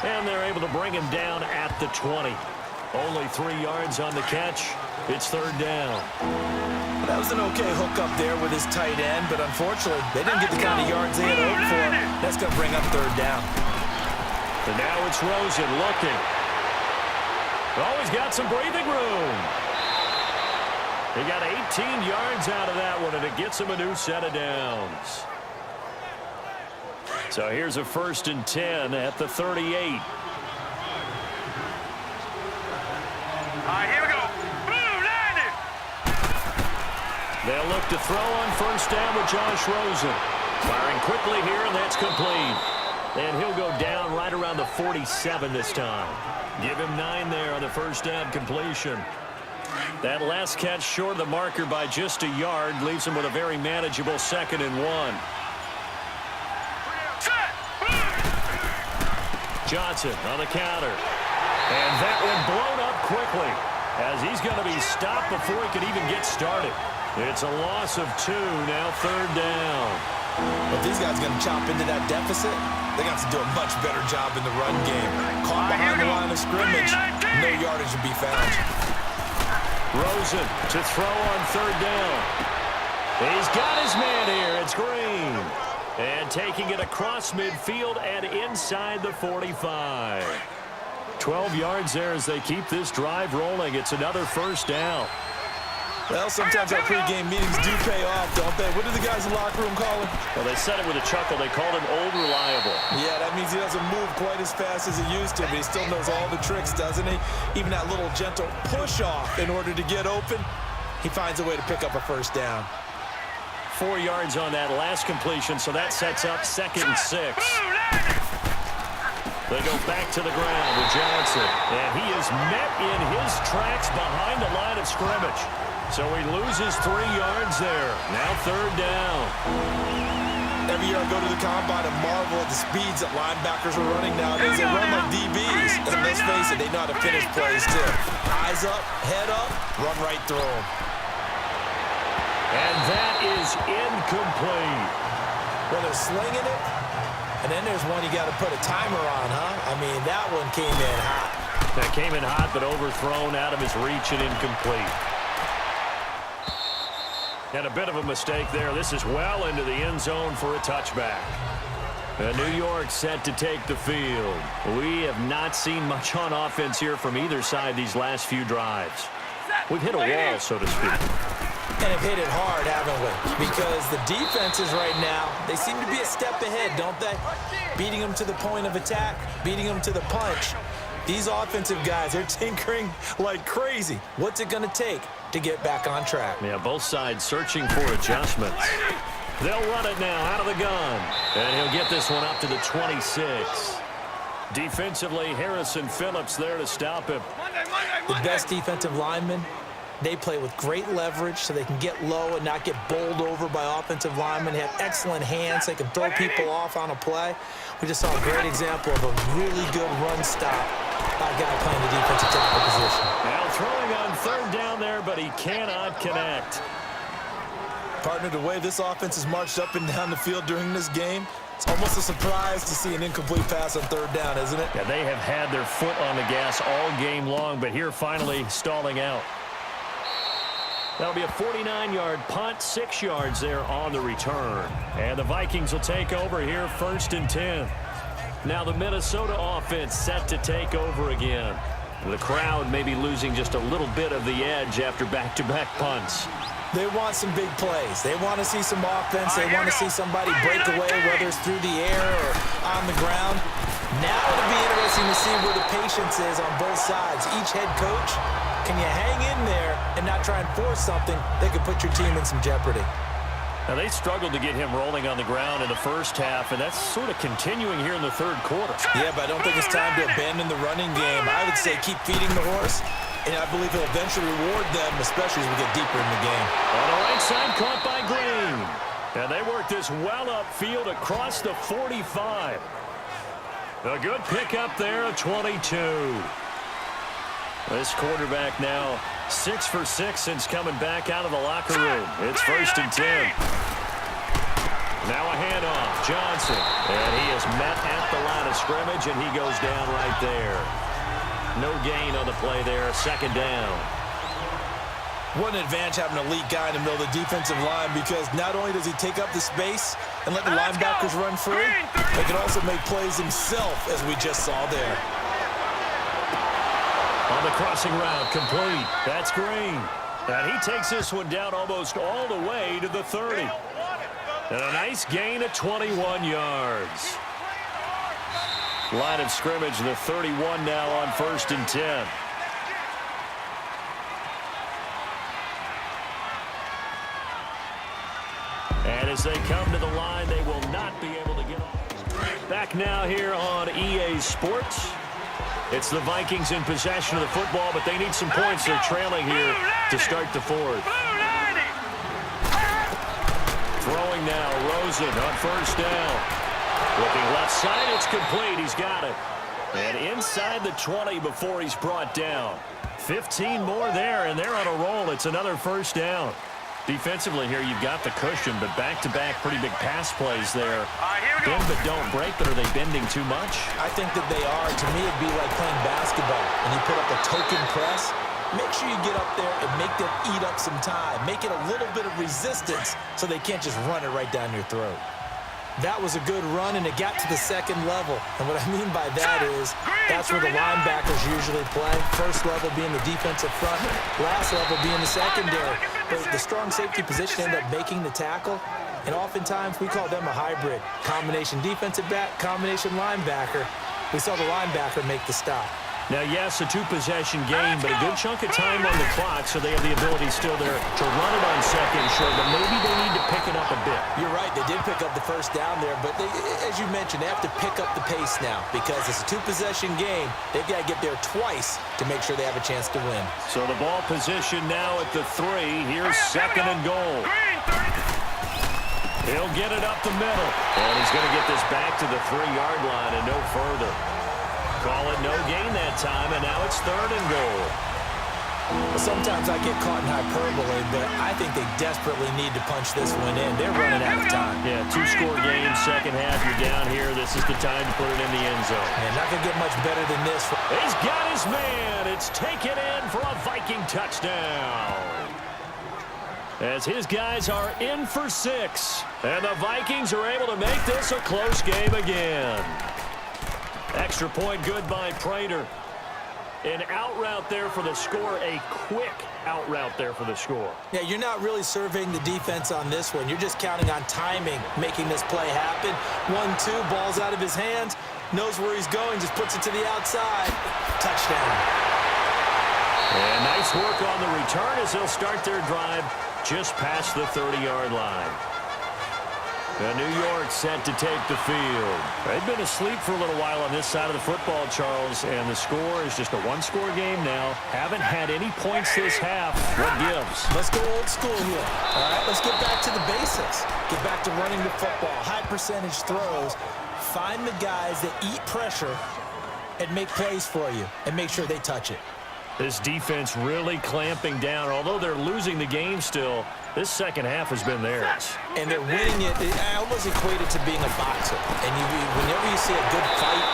B: And they're able to bring him down at the 20. Only 3 yards on the catch. It's third down.
C: That was an okay hook up there with his tight end, but unfortunately, they didn't get the kind of yards they had hoped for. That's going to bring up third down.
B: And now it's Rosen looking. Oh, he's got some breathing room. He got 18 yards out of that one, and it gets him a new set of downs. So here's a 1st and 10 at the 38.
E: All right, here we go. Blue landed.
B: They'll look to throw on first down with Josh Rosen. Firing quickly here, and that's complete. And he'll go down right around the 47 this time. Give him 9 there on the first down completion. That last catch short of the marker by just a yard leaves him with a very manageable 2nd and 1. Johnson on the counter. And that one blown up quickly as he's going to be stopped before he could even get started. It's a loss of 2, now third down.
C: If these guys are going to chop into that deficit, they got to do a much better job in the run game. Caught behind the line of scrimmage, no yardage to be found.
B: Rosen to throw on third down. He's got his man here. It's Green. And taking it across midfield and inside the 45. 12 yards there as they keep this drive rolling. It's another first down.
C: Well, sometimes our pregame meetings do pay off, don't they? What do the guys in the locker room call him?
B: Well, they said it with a chuckle. They called him Old Reliable.
C: Yeah, that means he doesn't move quite as fast as he used to, but he still knows all the tricks, doesn't he? Even that little gentle push-off in order to get open, he finds a way to pick up a first down.
B: 4 yards on that last completion, so that sets up 2nd and 6. They go back to the ground with Johnson, and he is met in his tracks behind the line of scrimmage. So he loses 3 yards there. Now third down.
C: Every year I go to the combine and marvel at the speeds that linebackers are running nowadays. They run like DBs, and let's face it, they know how to finish plays too. Eyes up, head up, run right through them.
B: And that is incomplete.
C: Well, they're slinging it, and then there's one you got to put a timer on, huh? I mean, that one came in hot.
B: That came in hot, but overthrown out of his reach and incomplete. And a bit of a mistake there. This is well into the end zone for a touchback. New York set to take the field. We have not seen much on offense here from either side these last few drives. We've hit a wall, so to speak.
C: And have hit it hard, haven't we? Because the defenses right now, they seem to be a step ahead, don't they? Beating them to the point of attack, beating them to the punch. These offensive guys, they're tinkering like crazy. What's it going to take to get back on track?
B: Yeah, both sides searching for adjustments. They'll run it now out of the gun. And he'll get this one up to the 26. Defensively, Harrison Phillips there to stop him.
C: The best defensive linemen, they play with great leverage so they can get low and not get bowled over by offensive linemen. They have excellent hands. They can throw people off on a play. We just saw a great example of a really good run stop by a guy playing the defensive tackle position. situation.
B: Now throwing on third down there, but he cannot connect.
C: Partner, the way this offense has marched up and down the field during this game, it's almost a surprise to see an incomplete pass on third down, isn't it?
B: Yeah, they have had their foot on the gas all game long, but here finally stalling out. That'll be a 49-yard punt, 6 yards there on the return. And the Vikings will take over here, 1st and 10. Now the Minnesota offense set to take over again. The crowd may be losing just a little bit of the edge after back-to-back punts.
C: They want some big plays. They want to see some offense. They want to see somebody break away, whether it's through the air or on the ground. Now it'll be interesting to see where the patience is on both sides. Each head coach, can you hang in there and not try and force something that could put your team in some jeopardy?
B: Now, they struggled to get him rolling on the ground in the first half, and that's sort of continuing here in the third quarter.
C: Yeah, but I don't think it's time to abandon the running game. I would say keep feeding the horse, and I believe he'll eventually reward them, especially as we get deeper in the game.
B: On the right side, caught by Green. And they work this well upfield across the 45. A good pickup there, a 22. This quarterback now 6 for 6 since coming back out of the locker room. It's 1st and 10. Now a handoff, Johnson. And he is met at the line of scrimmage, and he goes down right there. No gain on the play there, 2nd down.
C: What an advantage having an elite guy in the middle of the defensive line, because not only does he take up the space and let the linebackers run free, he can also make plays himself, as we just saw there.
B: On the crossing route, complete. That's Green. And he takes this one down almost all the way to the 30. And a nice gain of 21 yards. Line of scrimmage, the 31 now on 1st and 10. And as they come to the line, they will not be able to get off. Back now here on EA Sports. It's the Vikings in possession of the football, but they need some points. They're trailing here to start the 4th. Throwing now, Rosen on 1st down. Looking left side, it's complete. He's got it. And inside the 20 before he's brought down. 15 more there, and they're on a roll. It's another 1st down. Defensively here, you've got the cushion, but back-to-back pretty big pass plays there. Bend but don't break, but are they bending too much?
C: I think that they are. To me, it'd be like playing basketball, and you put up a token press. Make sure you get up there and make them eat up some time. Make it a little bit of resistance so they can't just run it right down your throat. That was a good run, and it got to the 2nd level. And what I mean by that is that's where the linebackers usually play. 1st level being the defensive front, last level being the secondary. But the strong safety position ended up making the tackle, and oftentimes we call them a hybrid. Combination defensive back, combination linebacker. We saw the linebacker make the stop.
B: Now, yes, a 2-possession game, but a good chunk of time on the clock, so they have the ability still there to run it on 2nd short, but maybe they need to pick it up a bit.
C: You're right. They did pick up the 1st down there, but they, as you mentioned, they have to pick up the pace now because it's a 2-possession game. They've got to get there twice to make sure they have a chance to win.
B: So the ball position now at the 3. Here's 2nd and goal. He'll get it up the middle, and he's going to get this back to the 3-yard line and no further. Call it no gain that time, and now it's 3rd and goal.
C: Sometimes I get caught in hyperbole, but I think they desperately need to punch this one in. They're running out of time.
B: Yeah, 2-score game, 2nd half. You're down here. This is the time to put it in the end zone.
C: Man, not going to get much better than this.
B: He's got his man. It's taken in for a Viking touchdown. As his guys are in for 6. And the Vikings are able to make this a close game again. Extra point good by Prater. An out route there for the score. A quick out route there for the score.
C: Yeah, you're not really surveying the defense on this one. You're just counting on timing, making this play happen. 1-2, ball's out of his hands. Knows where he's going, just puts it to the outside. Touchdown.
B: And nice work on the return as they'll start their drive just past the 30-yard line. And New York set to take the field. They've been asleep for a little while on this side of the football, Charles, and the score is just a 1-score game now. Haven't had any points this half. What gives?
C: Let's go old school here. All right, let's get back to the basics. Get back to running the football, high percentage throws. Find the guys that eat pressure and make plays for you and make sure they touch it.
B: This defense really clamping down. Although they're losing the game still, this second half has been theirs.
C: And they're winning it. I almost equate it to being a boxer. And whenever you see a good fight,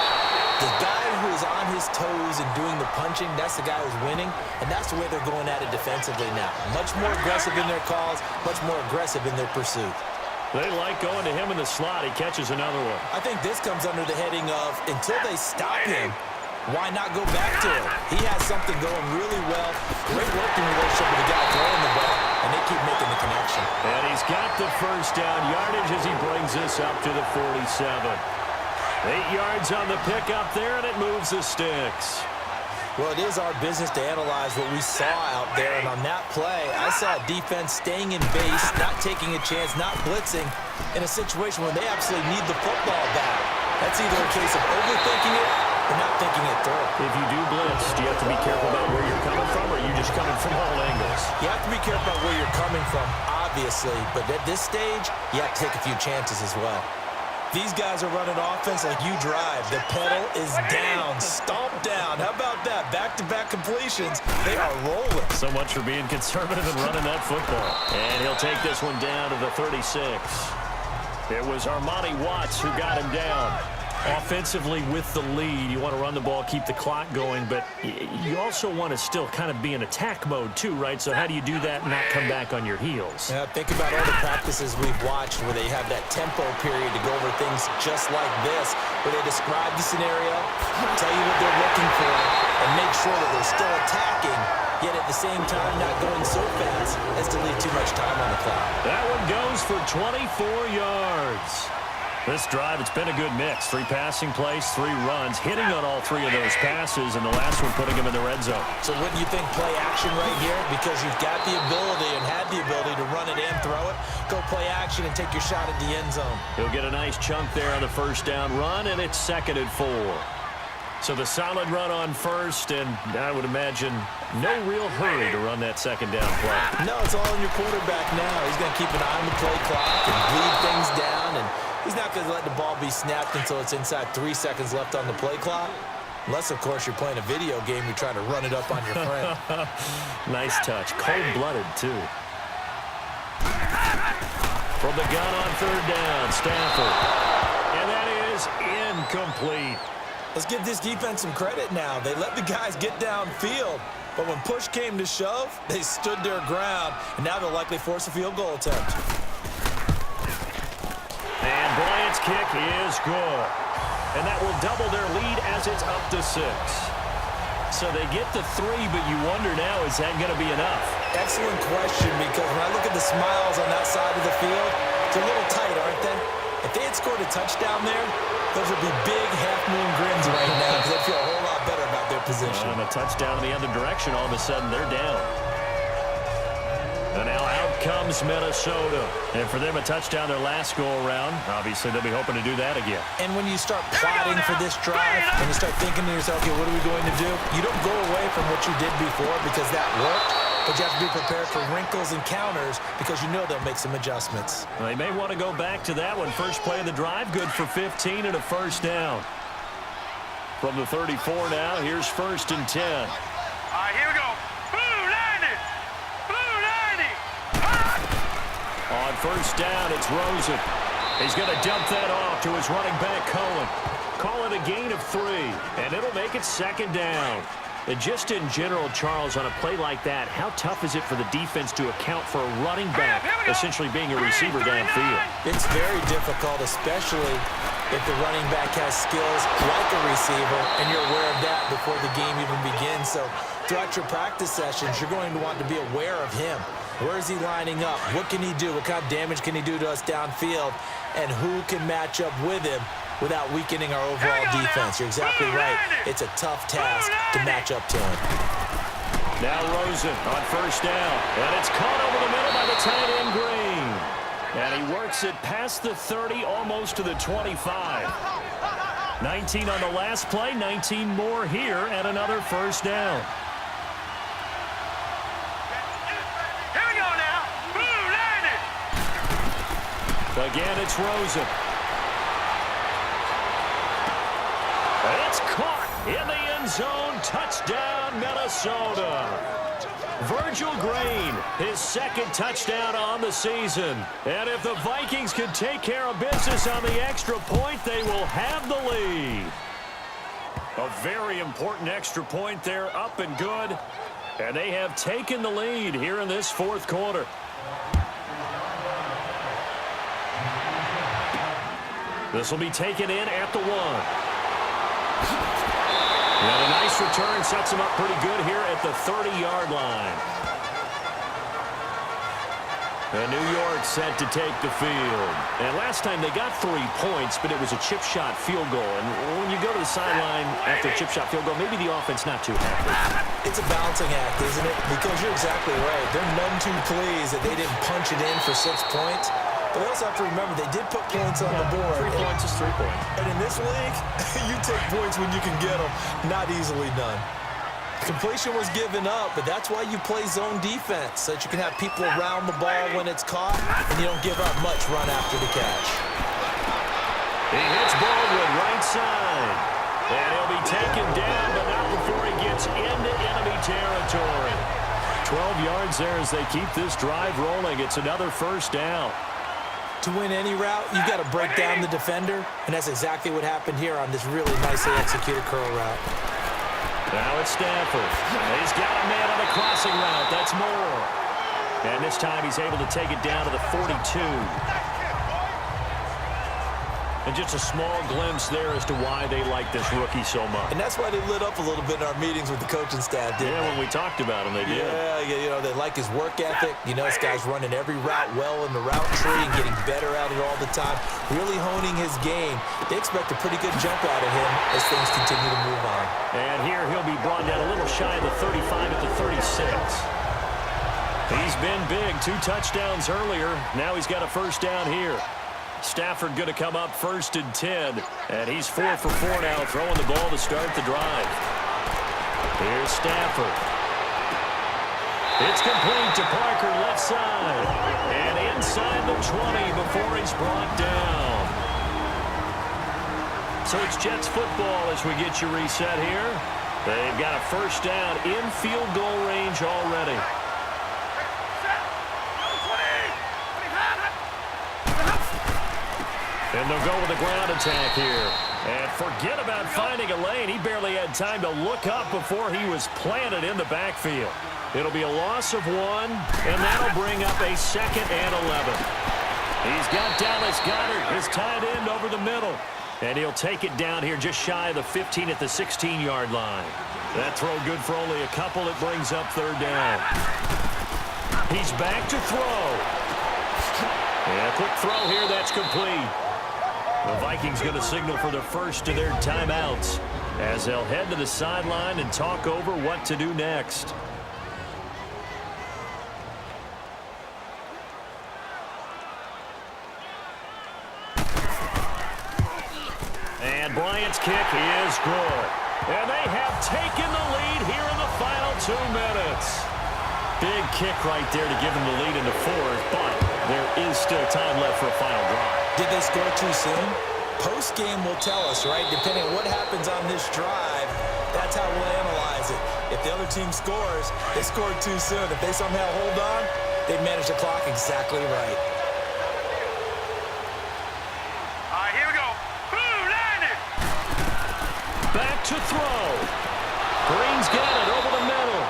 C: the guy who is on his toes and doing the punching, that's the guy who's winning. And that's the way they're going at it defensively now. Much more aggressive in their calls, much more aggressive in their pursuit.
B: They like going to him in the slot. He catches another one.
C: I think this comes under the heading of, until they stop him, why not go back to him? He has something going really well. Great working relationship with the guy throwing the ball, and they keep making the connection.
B: And he's got the first down yardage as he brings this up to the 47. 8 yards on the pickup there, and it moves the sticks.
C: Well, it is our business to analyze what we saw out there, and on that play, I saw a defense staying in base, not taking a chance, not blitzing, in a situation where they absolutely need the football back. That's either a case of overthinking it or not thinking it through.
B: If you do blitz, do you have to be careful about where you're coming from, or are you just coming from all angles?
C: You have to be careful about where you're coming from, obviously, but at this stage, you have to take a few chances as well. These guys are running offense like you drive. The pedal is down, stomped down. How about that? Back-to-back completions. They are rolling.
B: So much for being conservative and running that football. And he'll take this one down to the 36. It was Armani Watts who got him down. Offensively with the lead, you want to run the ball, keep the clock going, but you also want to still kind of be in attack mode too, right? So how do you do that and not come back on your heels?
C: Yeah, think about all the practices we've watched where they have that tempo period to go over things just like this, where they describe the scenario, tell you what they're looking for, and make sure that they're still attacking, yet at the same time not going so fast as to leave too much time on the clock.
B: That one goes for 24 yards. This drive, it's been a good mix. 3 passing plays, 3 runs, hitting on all 3 of those passes, and the last one putting him in the red zone.
C: So wouldn't you think play action right here? Because you've got the ability and had the ability to run it and throw it. Go play action and take your shot at the end zone.
B: He'll get a nice chunk there on the first down run, and it's 2nd and 4. So the solid run on first, and I would imagine no real hurry to run that second down play.
C: No, it's all on your quarterback now. He's going to keep an eye on the play clock and bleed things down, and he's not going to let the ball be snapped until it's inside 3 seconds left on the play clock. Unless, of course, you're playing a video game, you're trying to run it up on your friend.
B: Nice touch. Cold-blooded, too. From the gun on 3rd down, Stafford. And that is incomplete.
C: Let's give this defense some credit now. They let the guys get downfield, but when push came to shove, they stood their ground, and now they'll likely force a field goal attempt.
B: And Bryant's kick is good. And that will double their lead as it's up to 6. So they get the 3, but you wonder now, is that going to be enough?
C: Excellent question, because when I look at the smiles on that side of the field, they're a little tight, aren't they? If they had scored a touchdown there, those would be big half-moon grins right now because they feel a whole lot better about their position.
B: And a touchdown in the other direction, all of a sudden they're down. And now out comes Minnesota. And for them, a touchdown their last go-around. Obviously, they'll be hoping to do that again.
C: And when you start plotting for this drive, when you start thinking to yourself, okay, what are we going to do? You don't go away from what you did before because that worked. But you have to be prepared for wrinkles and counters because you know they'll make some adjustments.
B: Well, they may want to go back to that one. First play of the drive, good for 15 and a first down. From the 34 now, here's 1st and 10.
E: All right, here we go. Blue 90. Blue 90.
B: On first down, it's Rosen. He's going to dump that off to his running back, Cohen. Call it a gain of 3, and it'll make it 2nd down. And just in general, Charles, on a play like that, how tough is it for the defense to account for a running back essentially being a receiver downfield?
C: It's very difficult, especially if the running back has skills like a receiver, and you're aware of that before the game even begins. So throughout your practice sessions, you're going to want to be aware of him. Where is he lining up? What can he do? What kind of damage can he do to us downfield? And who can match up with him without weakening our overall defense? You're exactly right. It's a tough task to match up to him.
B: Now Rosen on first down. And it's caught over the middle by the tight end Green. And he works it past the 30, almost to the 25. 19 on the last play, 19 more here, and another first down.
E: Here we go now. Blue 90.
B: Again, it's Rosen. It's caught in the end zone. Touchdown, Minnesota. Minnesota. Virgil Green, his second touchdown on the season. And if the Vikings can take care of business on the extra point, they will have the lead. A very important extra point there, up and good. And they have taken the lead here in this fourth quarter. This will be taken in at the 1. And a nice return sets him up pretty good here at the 30-yard line. And New York set to take the field. And last time they got 3 points, but it was a chip shot field goal. And when you go to the sideline after a chip shot field goal, maybe the offense not too happy.
C: It's a balancing act, isn't it? Because you're exactly right. They're none too pleased that they didn't punch it in for 6 points. But we also have to remember they did put points on the board.
B: 3 points is 3 points.
C: And in this league, you take points when you can get them. Not easily done. Completion was given up, but that's why you play zone defense, so that you can have people around the ball when it's caught, and you don't give up much run after the catch.
B: He hits Baldwin right side. And he'll be taken down, but not before he gets into enemy territory. 12 yards there as they keep this drive rolling. It's another first down.
C: To win any route, you've got to break down the defender, and that's exactly what happened here on this really nicely executed curl route.
B: Now it's Stafford. He's got a man on the crossing route. That's Moore. And this time he's able to take it down to the 42. And just a small glimpse there as to why they like this rookie so much.
C: And that's why they lit up a little bit in our meetings with the coaching staff, didn't they?
B: When we talked about him, they did.
C: Yeah, you know, they like his work ethic. You know, this guy's running every route well in the route tree and getting better at it all the time, really honing his game. They expect a pretty good jump out of him as things continue to move on.
B: And here he'll be brought down a little shy of the 35 at the 36. He's been big, 2 touchdowns earlier. Now he's got a first down here. Stafford going to come up 1st and 10. And he's 4 for 4 now, throwing the ball to start the drive. Here's Stafford. It's complete to Parker, left side. And inside the 20 before he's brought down. So it's Jets football as we get you reset here. They've got a first down in field goal range already. And they'll go with a ground attack here. And forget about finding a lane. He barely had time to look up before he was planted in the backfield. It'll be a loss of 1, and that'll bring up a 2nd and 11. He's got Dallas Goedert, his tight end, over the middle. And he'll take it down here just shy of the 15 at the 16-yard line. That throw good for only a couple. It brings up 3rd down. He's back to throw. And a quick throw here, that's complete. The Vikings going to signal for the first of their timeouts as they'll head to the sideline and talk over what to do next. And Bryant's kick is good. And they have taken the lead here in the final 2 minutes. Big kick right there to give them the lead in the 4th, but there is still time left for a final drive.
C: Did they score too soon? Post-game will tell us, right? Depending on what happens on this drive, that's how we'll analyze it. If the other team scores, they scored too soon. If they somehow hold on, they manage the clock exactly right.
E: All right, here we go. Boom, line it.
B: Back to throw. Green's got it over the middle.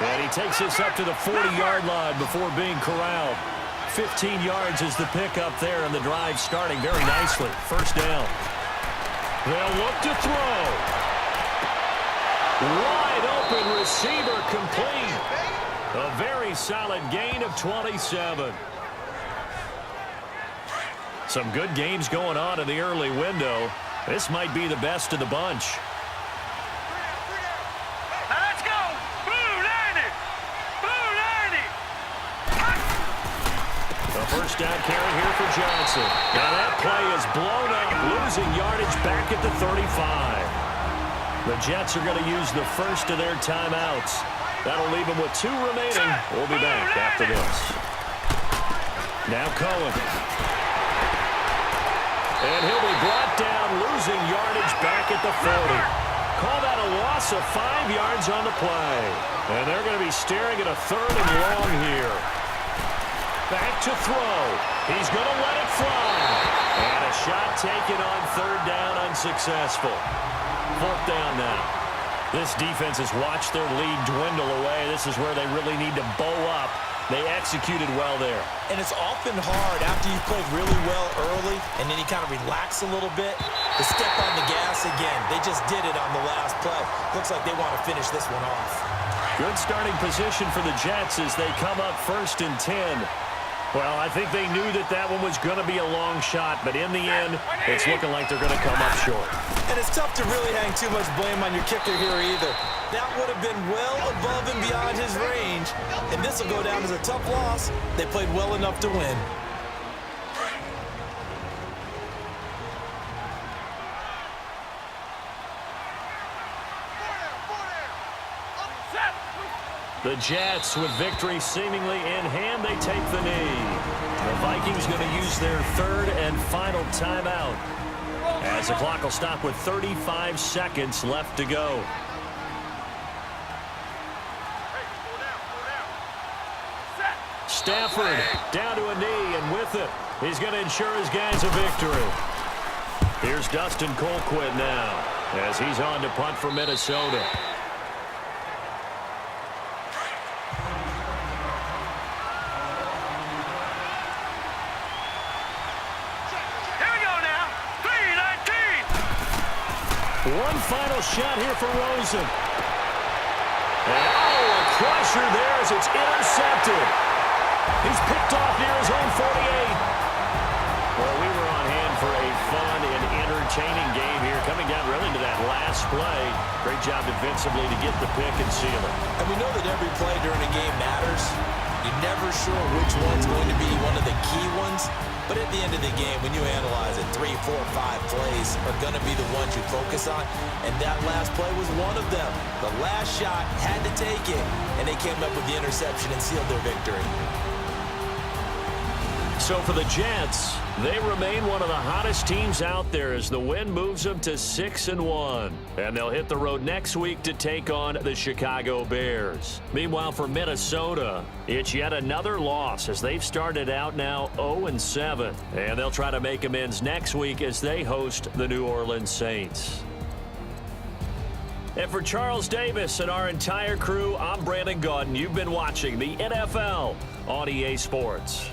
B: And he takes this up to the 40-yard line before being corralled. 15 yards is the pickup there, and the drive starting very nicely. First down. They'll look to throw. Wide open receiver complete. A very solid gain of 27. Some good games going on in the early window. This might be the best of the bunch. First down carry here for Johnson. Now that play is blown up, losing yardage back at the 35. The Jets are going to use the first of their timeouts. That'll leave them with 2 remaining. We'll be back after this. Now Cohen. And he'll be brought down, losing yardage back at the 40. call that a loss of 5 yards on the play. And they're going to be staring at a 3rd and long here. Back to throw. He's going to let it fly. And a shot taken on 3rd down, unsuccessful. 4th down now. This defense has watched their lead dwindle away. This is where they really need to bow up. They executed well there.
C: And it's often hard after you played really well early and then you kind of relax a little bit to step on the gas again. They just did it on the last play. Looks like they want to finish this one off.
B: Good starting position for the Jets as they come up 1st and 10. Well, I think they knew that that one was going to be a long shot, but in the end, it's looking like they're going to come up short.
C: And it's tough to really hang too much blame on your kicker here either. That would have been well above and beyond his range, and this will go down as a tough loss. They played well enough to win.
B: The Jets, with victory seemingly in hand, they take the knee. The Vikings going to use their 3rd and final timeout, as the clock will stop with 35 seconds left to go. Stafford down to a knee, and with it, he's going to ensure his guys a victory. Here's Dustin Colquitt now, as he's on to punt for Minnesota. One final shot here for Rosen. And, oh, a crusher there as it's intercepted. He's picked off near his own 48. Well, we were on hand for a fun and entertaining game here, coming down really to that last play. Great job defensively to get the pick and seal it.
C: And we know that every play during a game matters. You're never sure which one's going to be one of the key ones. But at the end of the game, when you analyze it, 3, 4, 5 plays are going to be the ones you focus on. And that last play was one of them. The last shot had to take it, and they came up with the interception and sealed their victory.
B: So for the Jets, they remain one of the hottest teams out there as the win moves them to 6-1. And they'll hit the road next week to take on the Chicago Bears. Meanwhile, for Minnesota, it's yet another loss as they've started out now 0-7. And they'll try to make amends next week as they host the New Orleans Saints. And for Charles Davis and our entire crew, I'm Brandon Gaudin. You've been watching the NFL on EA Sports.